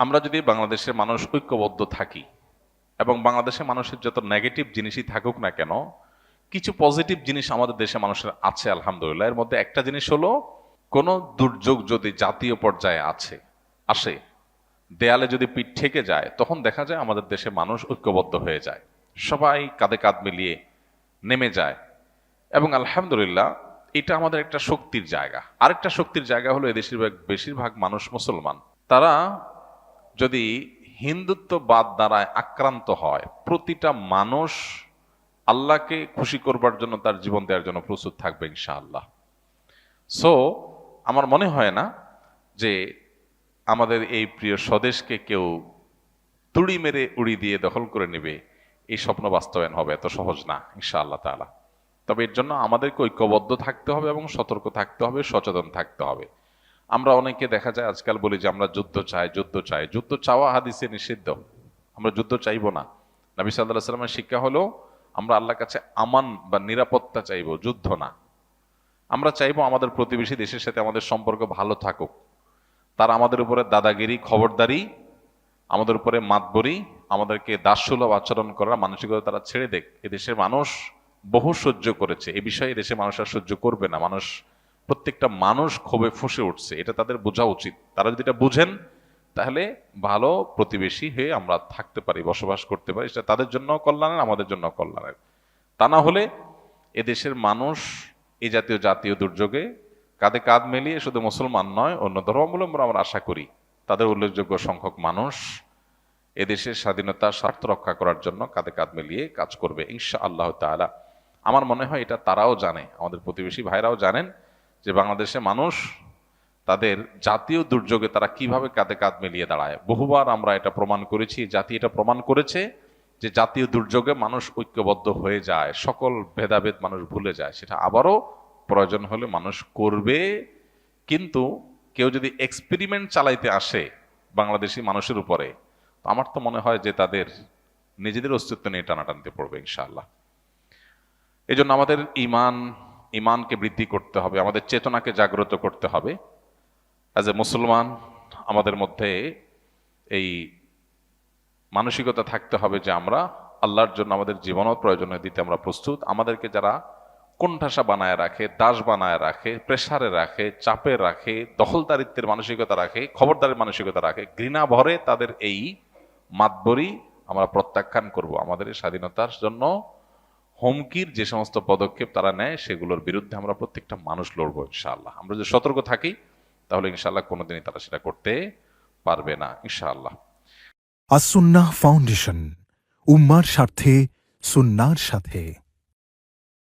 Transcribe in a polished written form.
আমরা যদি বাংলাদেশের মানুষ ঐক্যবদ্ধ থাকি এবং বাংলাদেশের মানুষের যত নেগেটিভ জিনিসই থাকুক না কেন, কিছু পজিটিভ জিনিস আমাদের দেশে মানুষের আছে আলহামদুলিল্লাহ। এর মধ্যে একটা জিনিস হলো, কোনো দুর্যোগ যদি জাতীয় পর্যায়ে আসে, দেয়ালে যদি পিঠ ঠেকে যায়, তখন দেখা যায় আমাদের দেশে মানুষ ঐক্যবদ্ধ হয়ে যায়, সবাই কাঁধে কাঁধ মিলিয়ে নেমে যায়। এবং আলহামদুলিল্লাহ, এটা আমাদের একটা শক্তির জায়গা। আরেকটা শক্তির জায়গা হলো এদেশের বেশিরভাগ মানুষ মুসলমান। তারা যদি হিন্দুত্ববাদ দ্বারা আক্রান্ত হয়, প্রতিটা মানুষ আল্লাহকে খুশি করবার জন্য তার জীবন দেওয়ার জন্য প্রস্তুত থাকবে ইনশাআল্লাহ। সো আমার মনে হয় না যে আমাদের এই প্রিয় স্বদেশকে কেউ তুড়ি মেরে উড়ি দিয়ে দখল করে নেবে, এই স্বপ্ন বাস্তবায়ন হবে এত সহজ না ইনশাআল্লাহ তাআলা। তবে এর জন্য আমাদেরকে ঐক্যবদ্ধ থাকতে হবে এবং সতর্ক থাকতে হবে, সচেতন থাকতে হবে। আমরা অনেকে দেখা যায় আজকাল বলি যে আমরা যুদ্ধ চাই, যুদ্ধ চাই। যুদ্ধ চাওয়া হাদিসে নিষিদ্ধ। আমরা যুদ্ধ চাইবো না। নবী সাল্লাল্লাহু আলাইহি ওয়াসাল্লামের শিক্ষা হলো আমরা আল্লাহর কাছে আমান বা নিরাপত্তা চাইবো, যুদ্ধ না। আমরা চাইবো আমাদের প্রতিবেশী দেশের সাথে আমাদের সম্পর্ক ভালো থাকুক, তারা আমাদের উপরে দাদাগিরি, খবরদারি, আমাদের উপরে মাতবরি, আমাদেরকে দাসসুলভ আচরণ করার মানসিকতা তারা ছেড়ে দেখ। এদেশের মানুষ বহু সহ্য করেছে, এ বিষয়ে এদেশের মানুষ আর সহ্য করবে না। প্রত্যেকটা মানুষ ক্ষোভে ফুঁসে উঠছে, এটা তাদের বোঝা উচিত। তারা যদি এটা বুঝেন, তাহলে ভালো প্রতিবেশী হয়ে আমরা থাকতে পারি, বসবাস করতে পারি। সেটা তাদের জন্য কল্যাণের, আমাদের জন্য কল্যাণের। তা না হলে এদেশের মানুষ এই জাতীয় দুর্যোগে কাঁধে কাঁধ মিলিয়ে শুধু মুসলমান নয়, অন্য ধর্মাবলম্বী আমরা আশা করি তাদের উল্লেখযোগ্য সংখ্যক মানুষ এদেশের স্বাধীনতার স্বার্থ রক্ষা করার জন্য কাঁধে কাঁধ মিলিয়ে কাজ করবে ইনশাআল্লাহ তাআলা। আমার মনে হয় এটা তারাও জানে, আমাদের প্রতিবেশী ভাইরাও জানেন যে বাংলাদেশের মানুষ তাদের জাতীয় দুর্যোগে তারা কিভাবে কাঁধে কাঁধ মিলিয়ে দাঁড়ায়। বহুবার আমরা এটা প্রমাণ করেছি, জাতি এটা প্রমাণ করেছে যে জাতীয় দুর্যোগে মানুষ ঐক্যবদ্ধ হয়ে যায়, সকল ভেদাভেদ মানুষ ভুলে যায়। সেটা আবারও প্রয়োজন হলে মানুষ করবে। কিন্তু কেউ যদি এক্সপেরিমেন্ট চালাইতে আসে বাংলাদেশি মানুষের উপরে, তো আমার তো মনে হয় যে তাদের নিজেদের অস্তিত্ব নিয়ে টানাটানিতে পড়বে ইনশাআল্লাহ। এই জন্য আমাদের ইমানকে বৃদ্ধি করতে হবে, আমাদের চেতনাকে জাগ্রত করতে হবে। অ্যাজ এ মুসলমান আমাদের মধ্যে এই মানসিকতা থাকতে হবে যে আমরা আল্লাহর জন্য আমাদের জীবনও প্রয়োজনীয় দিতে আমরা প্রস্তুত। আমাদেরকে যারা কোণঠাসা বানায় রাখে, দাস বানায় রাখে, প্রেসারে রাখে, চাপে রাখে, দখলদারিত্বের মানসিকতা রাখে, খবরদারের মানসিকতা রাখে, ঘৃণা ভরে তাদের এই মাতবরি আমরা প্রত্যাখ্যান করব। আমাদের এই স্বাধীনতার জন্য হুমকির যে সমস্ত পদক্ষেপ তারা নেয়, সেগুলোর বিরুদ্ধে আমরা প্রত্যেকটা মানুষ লড়বো ইনশাআল্লাহ। আমরা যদি সতর্ক থাকি, তাহলে ইনশাআল্লাহ কোনোদিনই তারা সেটা করতে পারবে না ইনশাআল্লাহ। আসুন্নাহ ফাউন্ডেশন, উম্মার স্বার্থে সুন্নাহর সাথে।